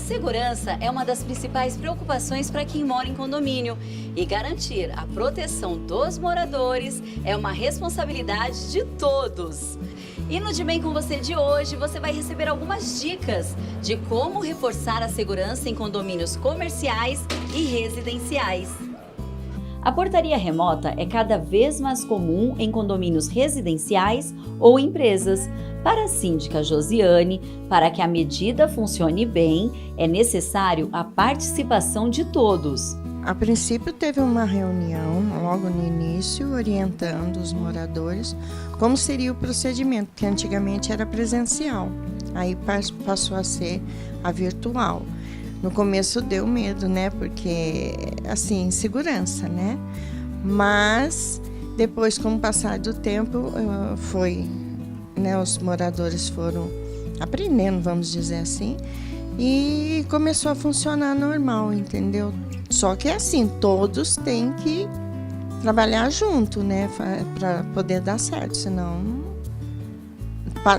Segurança é uma das principais preocupações para quem mora em condomínio e garantir a proteção dos moradores é uma responsabilidade de todos. E no De Bem com Você de hoje, você vai receber algumas dicas de como reforçar a segurança em condomínios comerciais e residenciais. A portaria remota é cada vez mais comum em condomínios residenciais ou empresas. Para a síndica Josiane, para que a medida funcione bem, é necessário a participação de todos. A princípio teve uma reunião logo no início, orientando os moradores como seria o procedimento, que antigamente era presencial, aí passou a ser a virtual. No começo deu medo, né? Porque, assim, insegurança, né? Mas, depois, com o passar do tempo, os moradores foram aprendendo, vamos dizer assim, e começou a funcionar normal, entendeu? Só que, assim, todos têm que trabalhar junto, né? Para poder dar certo, senão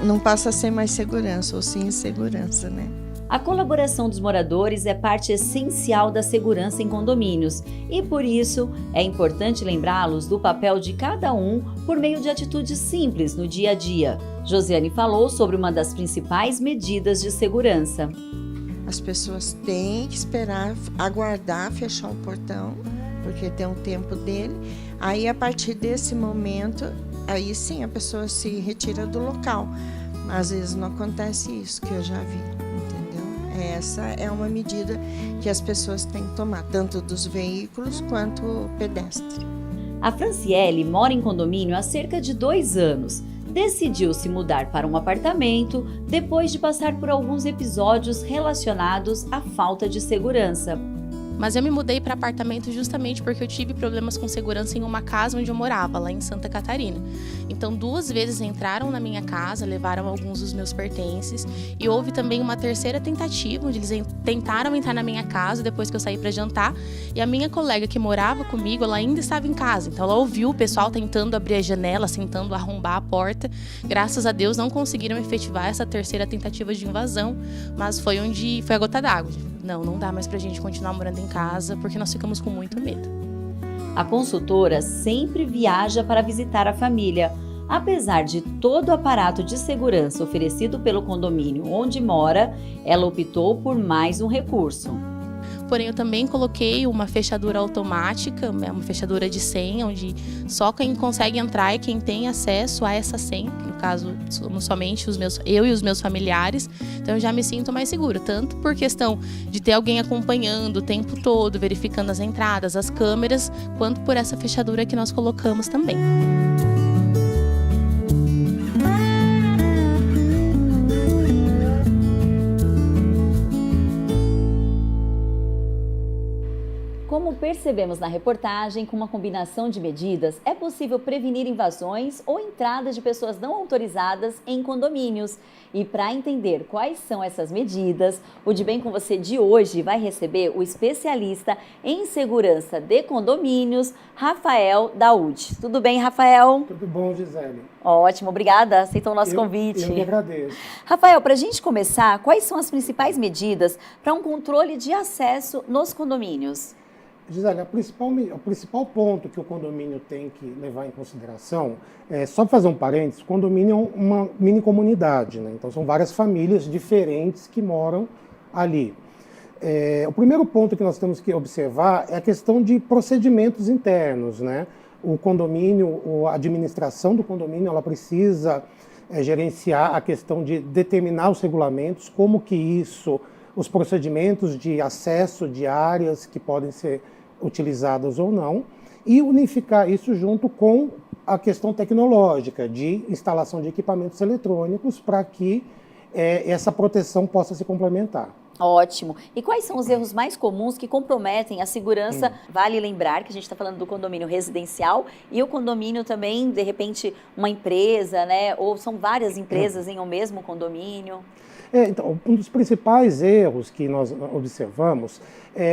não passa a ser mais segurança, ou sim insegurança, né? A colaboração dos moradores é parte essencial da segurança em condomínios e, por isso, é importante lembrá-los do papel de cada um por meio de atitudes simples no dia a dia. Josiane falou sobre uma das principais medidas de segurança. As pessoas têm que esperar, aguardar fechar o portão, porque tem um tempo dele. Aí, a partir desse momento, aí sim a pessoa se retira do local. Às vezes não acontece isso, que eu já vi. Essa é uma medida que as pessoas têm que tomar, tanto dos veículos quanto o pedestre. A Franciele mora em condomínio há cerca de 2 anos. Decidiu se mudar para um apartamento depois de passar por alguns episódios relacionados à falta de segurança. Mas eu me mudei para apartamento justamente porque eu tive problemas com segurança em uma casa onde eu morava, lá em Santa Catarina. Então, 2 vezes entraram na minha casa, levaram alguns dos meus pertences. E houve também uma terceira tentativa, onde eles tentaram entrar na minha casa depois que eu saí para jantar. E a minha colega que morava comigo, ela ainda estava em casa. Então, ela ouviu o pessoal tentando abrir a janela, tentando arrombar a porta. Graças a Deus, não conseguiram efetivar essa terceira tentativa de invasão. Mas foi a gota d'água. Não dá mais pra gente continuar morando em casa, porque nós ficamos com muito medo. A consultora sempre viaja para visitar a família. Apesar de todo o aparato de segurança oferecido pelo condomínio onde mora, ela optou por mais um recurso. Porém, eu também coloquei uma fechadura automática, uma fechadura de senha, onde só quem consegue entrar é quem tem acesso a essa senha. No caso, somos somente eu e os meus familiares. Então, eu já me sinto mais segura, tanto por questão de ter alguém acompanhando o tempo todo, verificando as entradas, as câmeras, quanto por essa fechadura que nós colocamos também. Como percebemos na reportagem, com uma combinação de medidas, é possível prevenir invasões ou entrada de pessoas não autorizadas em condomínios. E para entender quais são essas medidas, o De Bem com Você de hoje vai receber o especialista em segurança de condomínios, Rafael Daúde. Tudo bem, Rafael? Tudo bom, Gisele. Ótimo, obrigada. Aceitou o nosso convite. Eu que agradeço. Rafael, para a gente começar, quais são as principais medidas para um controle de acesso nos condomínios? Gisele, o principal ponto que o condomínio tem que levar em consideração, só para fazer um parênteses, o condomínio é uma mini comunidade, né? Então são várias famílias diferentes que moram ali. O primeiro ponto que nós temos que observar é a questão de procedimentos internos, né? O condomínio, a administração do condomínio, ela precisa gerenciar a questão de determinar os regulamentos, como que os procedimentos de acesso de áreas que podem ser utilizadas ou não, e unificar isso junto com a questão tecnológica de instalação de equipamentos eletrônicos para que essa proteção possa se complementar. Ótimo. E quais são os erros mais comuns que comprometem a segurança? Vale lembrar que a gente está falando do condomínio residencial e o condomínio também, de repente, uma empresa, né? Ou são várias empresas em um mesmo condomínio? Então, um dos principais erros que nós observamos,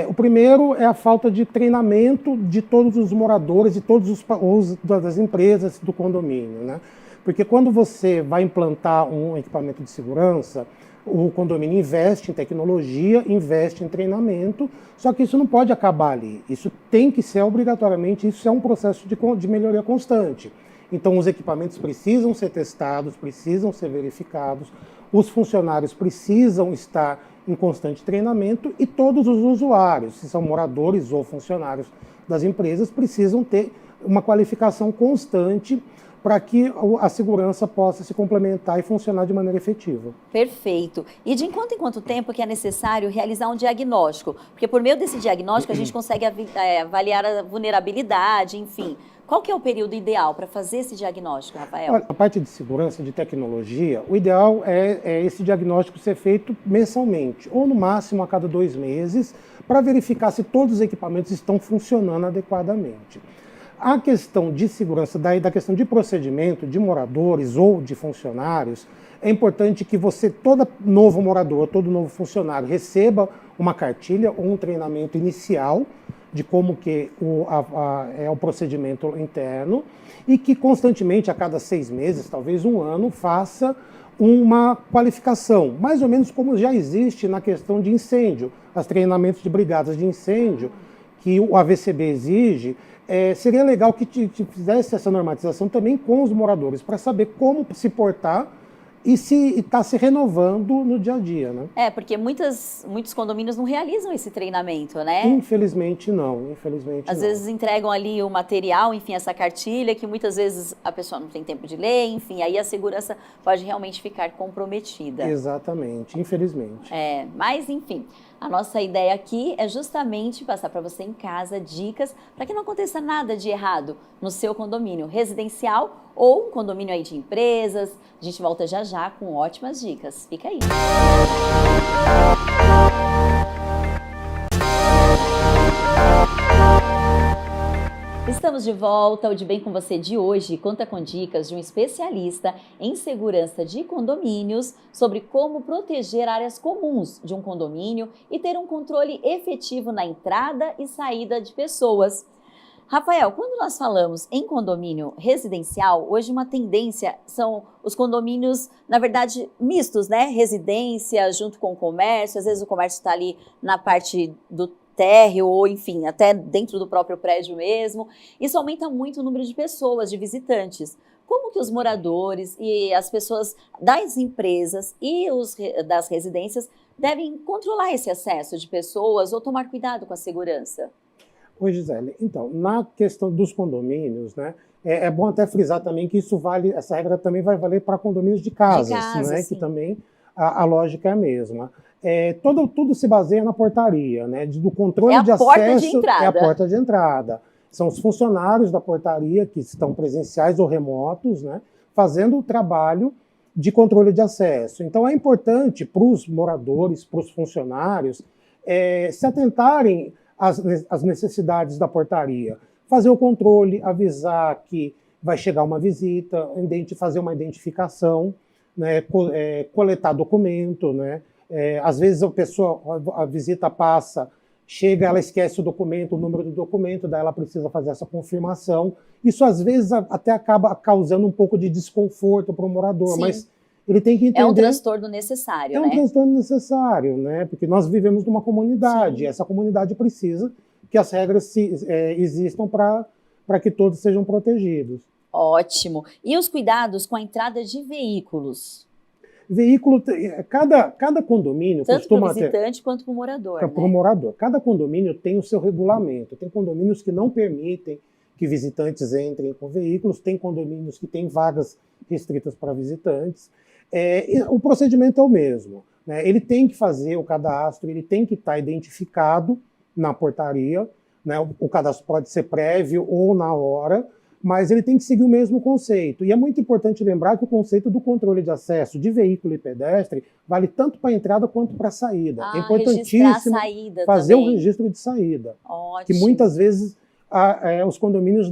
o primeiro é a falta de treinamento de todos os moradores, de todos das empresas do condomínio, né? Porque quando você vai implantar um equipamento de segurança, O condomínio investe em tecnologia, investe em treinamento, só que isso não pode acabar ali. Isso tem que ser obrigatoriamente, isso é um processo de melhoria constante. Então, os equipamentos precisam ser testados, precisam ser verificados, os funcionários precisam estar em constante treinamento e todos os usuários, se são moradores ou funcionários das empresas, precisam ter uma qualificação constante para que a segurança possa se complementar e funcionar de maneira efetiva. Perfeito. E de quanto em quanto tempo que é necessário realizar um diagnóstico? Porque por meio desse diagnóstico a gente consegue avaliar a vulnerabilidade, enfim. Qual que é o período ideal para fazer esse diagnóstico, Rafael? Olha, a parte de segurança, de tecnologia, o ideal é esse diagnóstico ser feito mensalmente, ou no máximo a cada 2 meses, para verificar se todos os equipamentos estão funcionando adequadamente. A questão de segurança, da questão de procedimento de moradores ou de funcionários, é importante que todo novo morador, todo novo funcionário receba uma cartilha ou um treinamento inicial de como que é o procedimento interno e que constantemente, a cada 6 meses, talvez 1 ano, faça uma qualificação, mais ou menos como já existe na questão de incêndio, os treinamentos de brigadas de incêndio que o AVCB exige. Seria legal que fizesse essa normatização também com os moradores, para saber como se portar e se está se renovando no dia a dia, né? Porque muitos condomínios não realizam esse treinamento, né? Infelizmente não, infelizmente Às vezes entregam ali o material, enfim, essa cartilha, que muitas vezes a pessoa não tem tempo de ler, enfim, aí a segurança pode realmente ficar comprometida. Exatamente, infelizmente. Mas enfim, a nossa ideia aqui é justamente passar para você em casa dicas para que não aconteça nada de errado no seu condomínio residencial ou um condomínio aí de empresas. A gente volta já já com ótimas dicas. Fica aí. Estamos de volta. O De Bem com Você de hoje conta com dicas de um especialista em segurança de condomínios sobre como proteger áreas comuns de um condomínio e ter um controle efetivo na entrada e saída de pessoas. Rafael, quando nós falamos em condomínio residencial, hoje uma tendência são os condomínios, na verdade, mistos, né? Residência junto com o comércio, às vezes o comércio está ali na parte do térreo ou, enfim, até dentro do próprio prédio mesmo. Isso aumenta muito o número de pessoas, de visitantes. Como que os moradores e as pessoas das empresas e das residências devem controlar esse acesso de pessoas ou tomar cuidado com a segurança? Oi, Gisele. Então, na questão dos condomínios, né, é bom até frisar também que essa regra também vai valer para condomínios de casas, né, que também a lógica é a mesma. Tudo se baseia na portaria, né, do controle de acesso. É a porta de entrada. São os funcionários da portaria que estão presenciais ou remotos, né, fazendo o trabalho de controle de acesso. Então, é importante para os moradores, para os funcionários, se atentarem as necessidades da portaria, fazer o controle, avisar que vai chegar uma visita, fazer uma identificação, né, coletar documento, né, às vezes a visita passa, chega, ela esquece o documento, o número do documento, daí ela precisa fazer essa confirmação. Isso às vezes até acaba causando um pouco de desconforto para o morador, Sim. Mas ele tem que entender... É um transtorno necessário, né? É um transtorno necessário, né? Porque nós vivemos numa comunidade. Sim. Essa comunidade precisa que as regras existam para que todos sejam protegidos. Ótimo. E os cuidados com a entrada de veículos? Veículo, cada condomínio tanto para o visitante quanto para o morador. Para o morador. Cada condomínio tem o seu regulamento. Tem condomínios que não permitem que visitantes entrem com veículos, tem condomínios que têm vagas restritas para visitantes. O procedimento é o mesmo, né? Ele tem que fazer o cadastro, ele tem que estar identificado na portaria, né? O cadastro pode ser prévio ou na hora, mas ele tem que seguir o mesmo conceito. E é muito importante lembrar que o conceito do controle de acesso de veículo e pedestre vale tanto para a entrada quanto para a saída. É importantíssimo fazer o registro de saída. Ótimo. Que muitas vezes os condomínios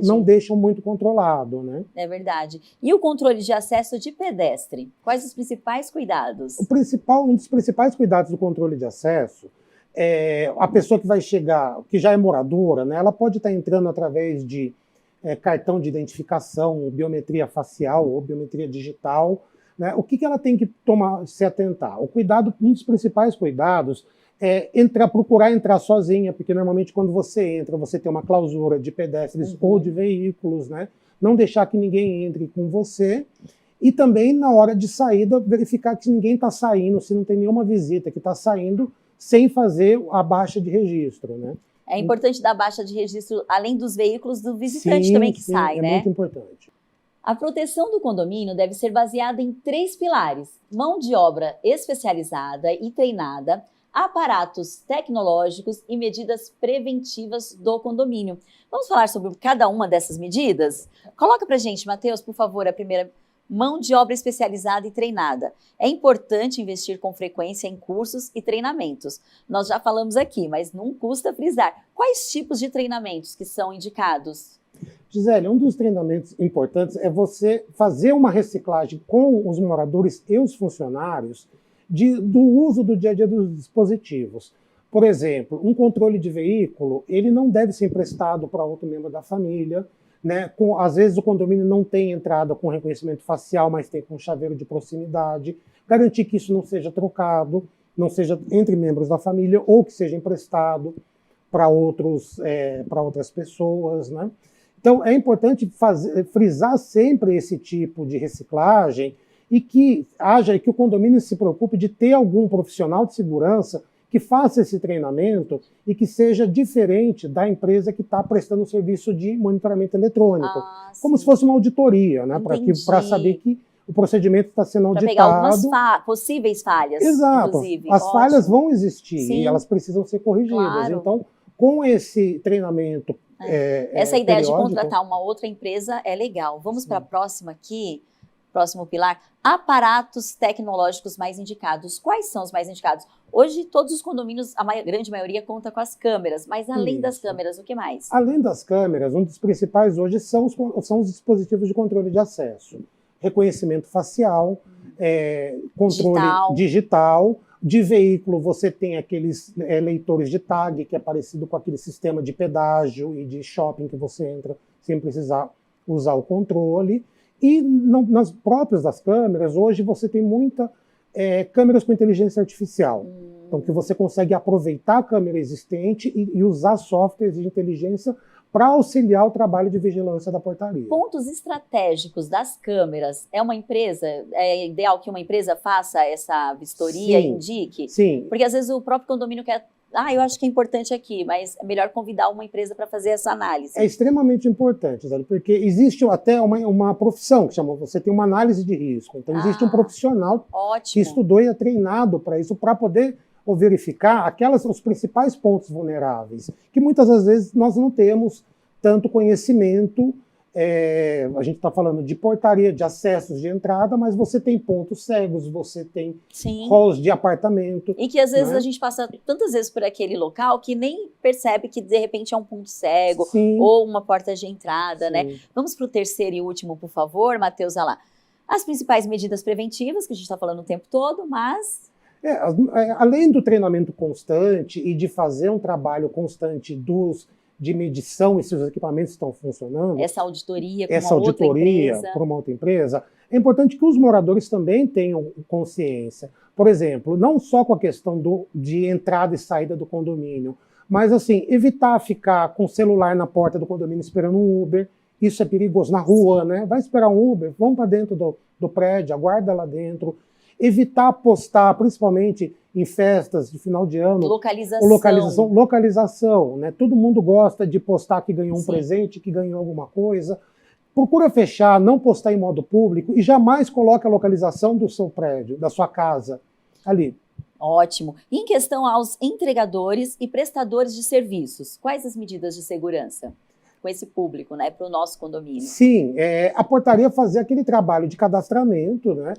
não deixam muito controlado, né? É verdade. E o controle de acesso de pedestre? Quais os principais cuidados? Um dos principais cuidados do controle de acesso a pessoa que vai chegar, que já é moradora, né, ela pode estar entrando através de cartão de identificação, biometria facial ou biometria digital, né? O que ela tem que se atentar? O cuidado, um dos principais cuidados é procurar entrar sozinha, porque normalmente quando você entra, você tem uma clausura de pedestres ou de veículos, né? Não deixar que ninguém entre com você. E também, na hora de saída, verificar que ninguém está saindo, se não tem nenhuma visita que está saindo, sem fazer a baixa de registro, né? É importante dar baixa de registro, além dos veículos, do visitante também que sai, né? É muito importante. A proteção do condomínio deve ser baseada em 3 pilares: mão de obra especializada e treinada, aparatos tecnológicos e medidas preventivas do condomínio. Vamos falar sobre cada uma dessas medidas? Coloca pra gente, Matheus, por favor, a primeira: mão de obra especializada e treinada. É importante investir com frequência em cursos e treinamentos. Nós já falamos aqui, mas não custa frisar. Quais tipos de treinamentos que são indicados? Gisele, um dos treinamentos importantes é você fazer uma reciclagem com os moradores e os funcionários do uso do dia a dia dos dispositivos. Por exemplo, um controle de veículo, ele não deve ser emprestado para outro membro da família, né? Às vezes o condomínio não tem entrada com reconhecimento facial, mas tem com chaveiro de proximidade. Garantir que isso não seja trocado, não seja entre membros da família, ou que seja emprestado para outras pessoas, né? Então, é importante frisar sempre esse tipo de reciclagem e que o condomínio se preocupe de ter algum profissional de segurança que faça esse treinamento e que seja diferente da empresa que está prestando o serviço de monitoramento eletrônico. Como se fosse uma auditoria, né? Para saber que o procedimento está sendo auditado. Para pegar algumas possíveis falhas. Exato. Inclusive. As falhas vão existir. Sim. E elas precisam ser corrigidas. Claro. Então, com esse treinamento essa ideia de periódico, contratar uma outra empresa é legal. Vamos para a próxima aqui. Próximo pilar: aparatos tecnológicos mais indicados. Quais são os mais indicados? Hoje, todos os condomínios, a grande maioria, conta com as câmeras, mas além das câmeras, o que mais? Além das câmeras, um dos principais hoje são os dispositivos de controle de acesso. Reconhecimento facial, controle digital. De veículo, você tem aqueles leitores de tag, que é parecido com aquele sistema de pedágio e de shopping que você entra sem precisar usar o controle. E nas próprias das câmeras, hoje você tem câmeras com inteligência artificial. Então, que você consegue aproveitar a câmera existente e usar softwares de inteligência para auxiliar o trabalho de vigilância da portaria. Pontos estratégicos das câmeras. É ideal que uma empresa faça essa vistoria e indique? Sim. Porque às vezes o próprio condomínio quer... eu acho que é importante aqui, mas é melhor convidar uma empresa para fazer essa análise. É extremamente importante, porque existe até uma profissão que chama, você tem uma análise de risco. Então existe um profissional que estudou e é treinado para isso, para poder verificar os principais pontos vulneráveis, que muitas das vezes nós não temos tanto conhecimento. A gente está falando de portaria, de acessos de entrada, mas você tem pontos cegos, você tem halls de apartamento. E que às vezes a gente passa tantas vezes por aquele local que nem percebe que de repente é um ponto cego ou uma porta de entrada, né? Vamos para o terceiro e último, por favor, Matheus, olha lá. As principais medidas preventivas, que a gente está falando o tempo todo, mas... além do treinamento constante e de fazer um trabalho constante de medição e se os equipamentos estão funcionando. Essa auditoria por uma outra empresa. É importante que os moradores também tenham consciência. Por exemplo, não só com a questão de entrada e saída do condomínio, mas assim, evitar ficar com o celular na porta do condomínio esperando um Uber. Isso é perigoso. Na rua, né? Vai esperar um Uber, vamos para dentro do prédio, aguarda lá dentro. Evitar postar, principalmente em festas de final de ano. Localização, né? Todo mundo gosta de postar que ganhou um presente, que ganhou alguma coisa. Procura fechar, não postar em modo público e jamais coloque a localização do seu prédio, da sua casa, ali. Ótimo. E em questão aos entregadores e prestadores de serviços, quais as medidas de segurança com esse público, né, para o nosso condomínio? Sim, a portaria fazer aquele trabalho de cadastramento, né?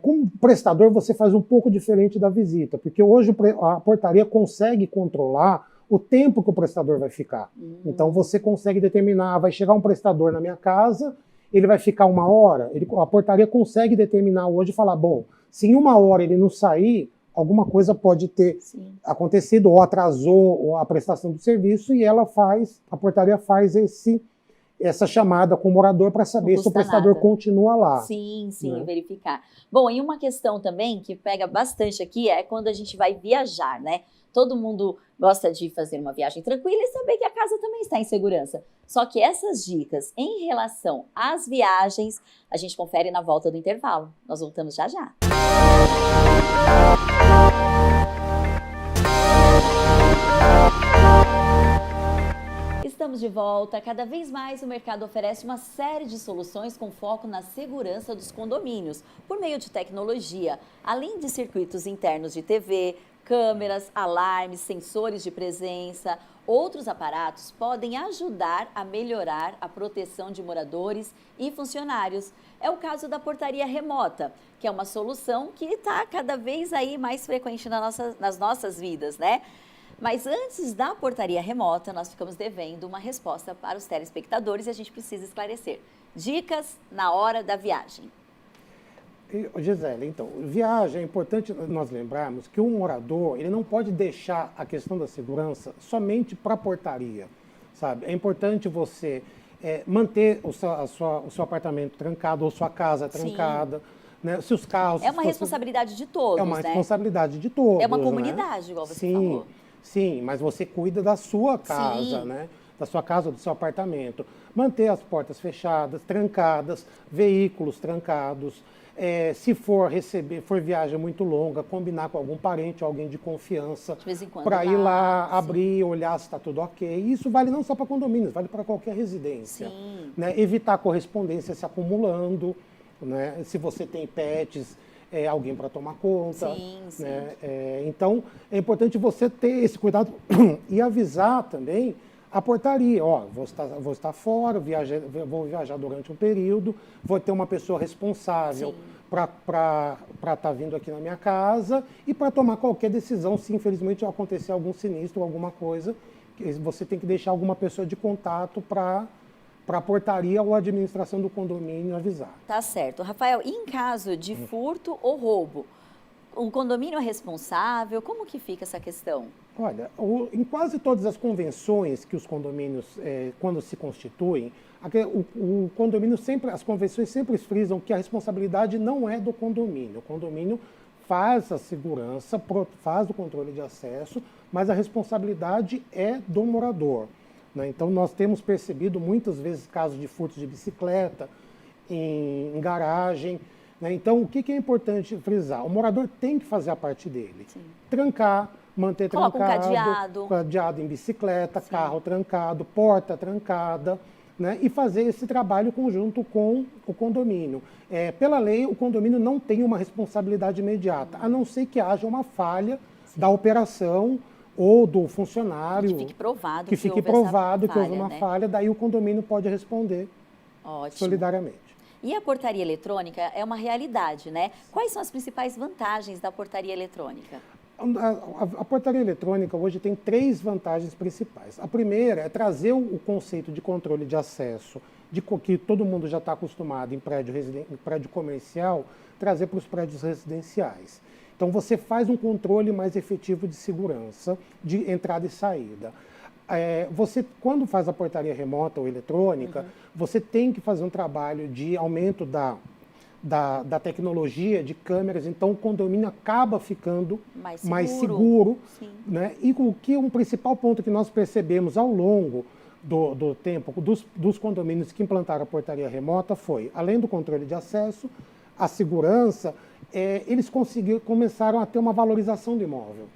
Com o prestador você faz um pouco diferente da visita, porque hoje a portaria consegue controlar o tempo que o prestador vai ficar. Então você consegue determinar, vai chegar um prestador na minha casa, ele vai ficar 1 hora, a portaria consegue determinar hoje e falar, bom, se em 1 hora ele não sair, alguma coisa pode ter acontecido, ou atrasou a prestação do serviço, e a portaria faz essa chamada com o morador para saber se o prestador nada. continua lá. Sim, né? verificar. Bom, e uma questão também que pega bastante aqui é quando a gente vai viajar, né? Todo mundo gosta de fazer uma viagem tranquila e saber que a casa também está em segurança. Só que essas dicas em relação às viagens, a gente confere na volta do intervalo. Nós voltamos já já. Estamos de volta. Cada vez mais o mercado oferece uma série de soluções com foco na segurança dos condomínios, por meio de tecnologia, além de circuitos internos de TV, câmeras, alarmes, sensores de presença. Outros aparatos podem ajudar a melhorar a proteção de moradores e funcionários. É o caso da portaria remota, que é uma solução que está cada vez aí mais frequente nas nossas vidas, né? Mas antes da portaria remota, nós ficamos devendo uma resposta para os telespectadores e a gente precisa esclarecer. Dicas na hora da viagem. Gisele, então, viagem, é importante nós lembrarmos que o morador, ele não pode deixar a questão da segurança somente para a portaria, sabe? É importante você manter o seu apartamento trancado ou sua casa trancada. Né? Se os carros... É uma responsabilidade de todos, É uma né? responsabilidade de todos. É uma comunidade, igual você falou. Sim, mas você cuida da sua casa, né? Da sua casa, do seu apartamento. Manter as portas fechadas, trancadas, veículos trancados. Se for viagem muito longa, combinar com algum parente, alguém de confiança, para ir lá, abrir, olhar se está tudo ok. Isso vale não só para condomínios, vale para qualquer residência. Né? Evitar correspondência se acumulando, né? Se você tem pets, alguém para tomar conta. Né? Então, é importante você ter esse cuidado e avisar também a portaria. Ó, vou estar fora, vou viajar durante um período, vou ter uma pessoa responsável para estar vindo aqui na minha casa e para tomar qualquer decisão, se infelizmente acontecer algum sinistro, alguma coisa, você tem que deixar alguma pessoa de contato para a portaria ou a administração do condomínio avisar. Tá certo. Rafael, e em caso de furto ou roubo, o condomínio é responsável? Como que fica essa questão? Olha, em quase todas as convenções que os condomínios, quando se constituem, o condomínio sempre, as convenções sempre frisam que a responsabilidade não é do condomínio. O condomínio faz a segurança, faz o controle de acesso, mas a responsabilidade é do morador. Né? Então, nós temos percebido muitas vezes casos de furtos de bicicleta, em garagem. Né? Então, o que é importante frisar? O morador tem que fazer a parte dele. Trancar, manter trancado, cadeado em bicicleta, carro trancado, porta trancada, né? E fazer esse trabalho conjunto com o condomínio. Pela lei, o condomínio não tem uma responsabilidade imediata, a não ser que haja uma falha da operação ou do funcionário. Que fique provado que houve uma falha, daí o condomínio pode responder solidariamente. E a portaria eletrônica é uma realidade, né? Quais são as principais vantagens da portaria eletrônica? A portaria eletrônica hoje tem 3 vantagens principais. A primeira é trazer o conceito de controle de acesso, que todo mundo já está acostumado em prédio comercial, trazer para os prédios residenciais. Então, você faz um controle mais efetivo de segurança, de entrada e saída. Você, quando faz a portaria remota ou eletrônica, você tem que fazer um trabalho de aumento da tecnologia de câmeras, então o condomínio acaba ficando mais seguro. Né? E um principal ponto que nós percebemos ao longo do tempo dos condomínios que implantaram a portaria remota foi, além do controle de acesso, a segurança, eles começaram a ter uma valorização do imóvel,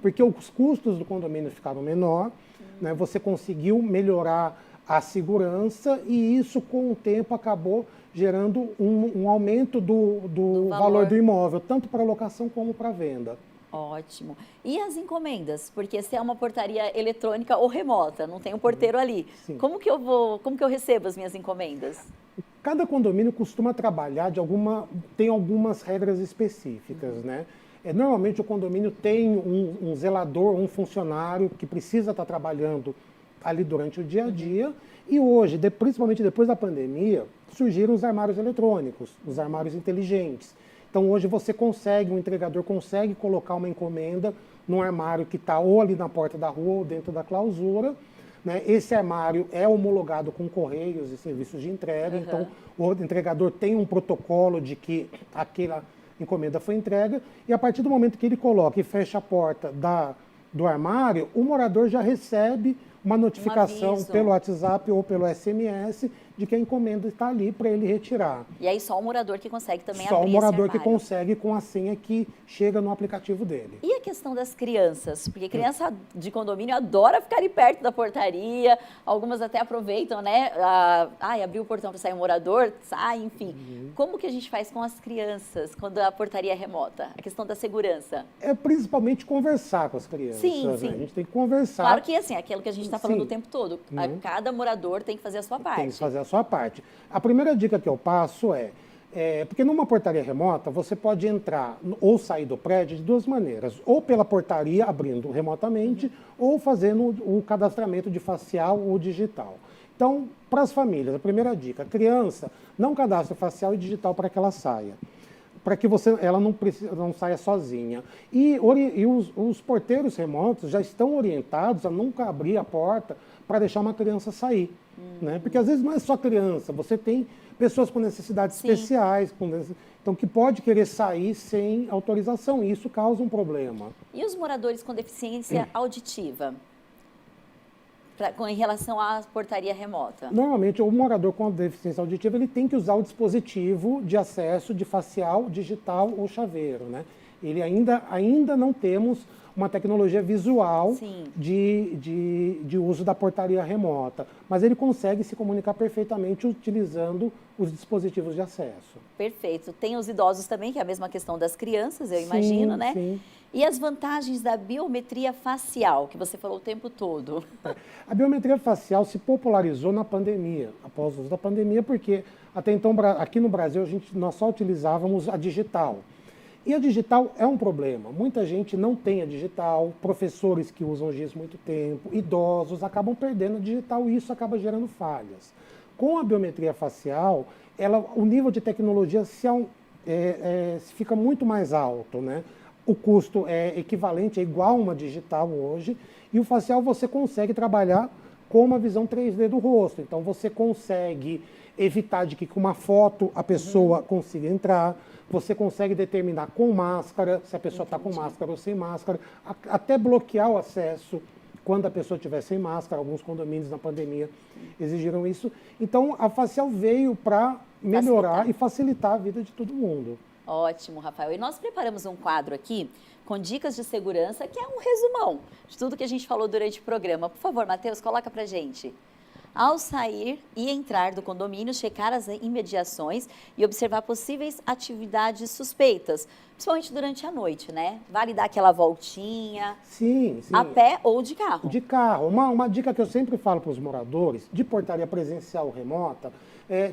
porque os custos do condomínio ficaram menor, né? Você conseguiu melhorar a segurança e isso, com o tempo, acabou gerando um aumento do valor do imóvel, tanto para locação como para venda. Ótimo. E as encomendas? Porque se é uma portaria eletrônica ou remota, não tem um porteiro ali. Como que eu recebo as minhas encomendas? Cada condomínio costuma trabalhar tem algumas regras específicas, né? Normalmente o condomínio tem um zelador, um funcionário que precisa estar trabalhando ali durante o dia a dia. E hoje, principalmente depois da pandemia, surgiram os armários eletrônicos, os armários inteligentes. Então hoje o entregador consegue colocar uma encomenda num armário que está ou ali na porta da rua ou dentro da clausura, né? Esse armário é homologado com correios e serviços de entrega, então o entregador tem um protocolo de que aquela encomenda foi entregue, e a partir do momento que ele coloca e fecha a porta do armário, o morador já recebe uma notificação pelo WhatsApp ou pelo SMS de que a encomenda está ali para ele retirar. E aí só o morador que consegue também Só abrir o morador esse que armário. consegue com a senha que chega no aplicativo dele. E a questão das crianças? Porque criança de condomínio adora ficar ali perto da portaria, algumas até aproveitam, né? Abrir o portão para sair um morador, sai, enfim. Como que a gente faz com as crianças quando a portaria é remota? A questão da segurança. É principalmente conversar com as crianças. Sim, né? sim. A gente tem que conversar. Claro que assim, aquilo que a gente está falando Sim. o tempo todo. Cada morador tem que fazer a sua parte. Tem que fazer a sua parte. A primeira dica que eu passo porque numa portaria remota você pode entrar ou sair do prédio de duas maneiras, ou pela portaria abrindo remotamente, ou fazendo o cadastramento de facial ou digital. Então, para as famílias, a primeira dica, criança, não cadastre facial e digital para que ela saia, para que ela não saia sozinha. E os porteiros remotos já estão orientados a nunca abrir a porta para deixar uma criança sair. Né? Porque às vezes não é só criança, você tem pessoas com necessidades especiais, então que pode querer sair sem autorização, e isso causa um problema. E os moradores com deficiência auditiva? Em relação à portaria remota? Normalmente, o morador com deficiência auditiva ele tem que usar o dispositivo de acesso de facial, digital ou chaveiro. Né? Ele ainda não temos uma tecnologia visual de uso da portaria remota, mas ele consegue se comunicar perfeitamente utilizando os dispositivos de acesso. Perfeito. Tem os idosos também, que é a mesma questão das crianças, eu imagino, né? Sim. E as vantagens da biometria facial, que você falou o tempo todo? A biometria facial se popularizou na pandemia, após o uso da pandemia, porque até então aqui no Brasil nós só utilizávamos a digital. E a digital é um problema. Muita gente não tem a digital, professores que usam GIS muito tempo, idosos acabam perdendo a digital e isso acaba gerando falhas. Com a biometria facial, o nível de tecnologia fica muito mais alto, né? O custo é equivalente, é igual a uma digital hoje, e o facial você consegue trabalhar com uma visão 3D do rosto. Então você consegue evitar de que com uma foto a pessoa consiga entrar, você consegue determinar com máscara, se a pessoa está com máscara ou sem máscara, até bloquear o acesso quando a pessoa estiver sem máscara. Alguns condomínios na pandemia exigiram isso. Então, a facial veio para melhorar e facilitar a vida de todo mundo. Ótimo, Rafael. E nós preparamos um quadro aqui com dicas de segurança, que é um resumão de tudo que a gente falou durante o programa. Por favor, Matheus, coloca pra gente. Ao sair e entrar do condomínio, checar as imediações e observar possíveis atividades suspeitas, principalmente durante a noite, né? Vale dar aquela voltinha, sim. a pé ou de carro. De carro. Uma dica que eu sempre falo para os moradores, de portaria presencial ou remota,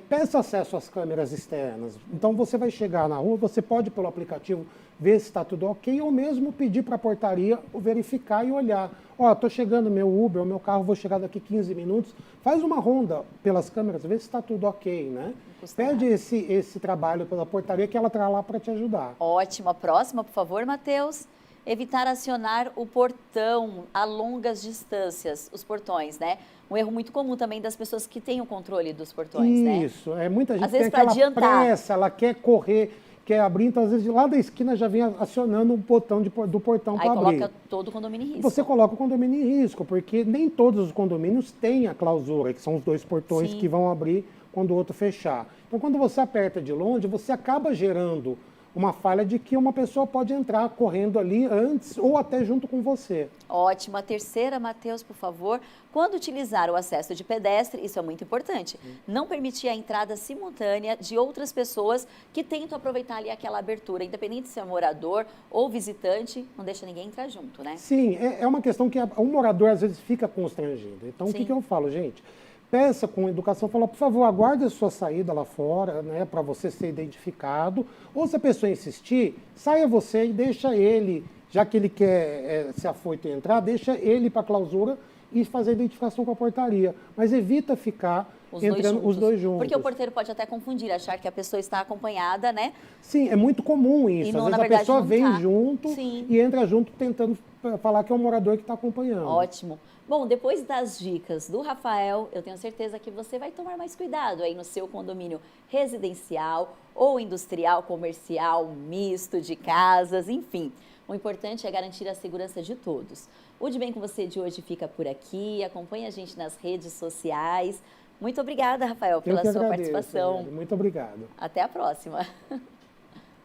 peça acesso às câmeras externas. Então, você vai chegar na rua, você pode, pelo aplicativo, ver se está tudo ok, ou mesmo pedir para a portaria verificar e olhar. Estou chegando meu Uber, o meu carro, vou chegar daqui 15 minutos. Faz uma ronda pelas câmeras, vê se está tudo ok, né? Pede esse trabalho pela portaria que ela está lá para te ajudar. Ótimo. A próxima, por favor, Matheus. Evitar acionar o portão a longas distâncias, os portões, né? Um erro muito comum também das pessoas que têm o controle dos portões, né? Isso, muita gente Às vezes tem aquela adiantar. pressa, ela quer correr, quer abrir, então às vezes lá da esquina já vem acionando o botão do portão para abrir. Aí coloca todo o condomínio em risco. Você coloca o condomínio em risco, porque nem todos os condomínios têm a clausura, que são os dois portões que vão abrir quando o outro fechar. Então, quando você aperta de longe, você acaba gerando uma falha de que uma pessoa pode entrar correndo ali antes ou até junto com você. Ótimo. A terceira, Matheus, por favor. Quando utilizar o acesso de pedestre, isso é muito importante, não permitir a entrada simultânea de outras pessoas que tentam aproveitar ali aquela abertura, independente se é morador ou visitante, não deixa ninguém entrar junto, né? Sim, é uma questão que o morador às vezes fica constrangido. Então, o que eu falo, gente? Peça com educação, fala, por favor, aguarde a sua saída lá fora, né, para você ser identificado. Ou se a pessoa insistir, saia você e deixa ele, já que ele quer se afoito e entrar, deixa ele para a clausura e fazer a identificação com a portaria. Mas evita ficar entrando os dois juntos. Porque o porteiro pode até confundir, achar que a pessoa está acompanhada, né? Sim, é muito comum isso. Não, às vezes a pessoa vem junto e entra junto tentando falar que é um morador que está acompanhando. Ótimo. Bom, depois das dicas do Rafael, eu tenho certeza que você vai tomar mais cuidado aí no seu condomínio residencial ou industrial, comercial, misto de casas, enfim. O importante é garantir a segurança de todos. O De Bem com Você de hoje fica por aqui. Acompanhe a gente nas redes sociais. Muito obrigada, Rafael, pela sua participação. Muito obrigado. Até a próxima.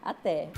Até.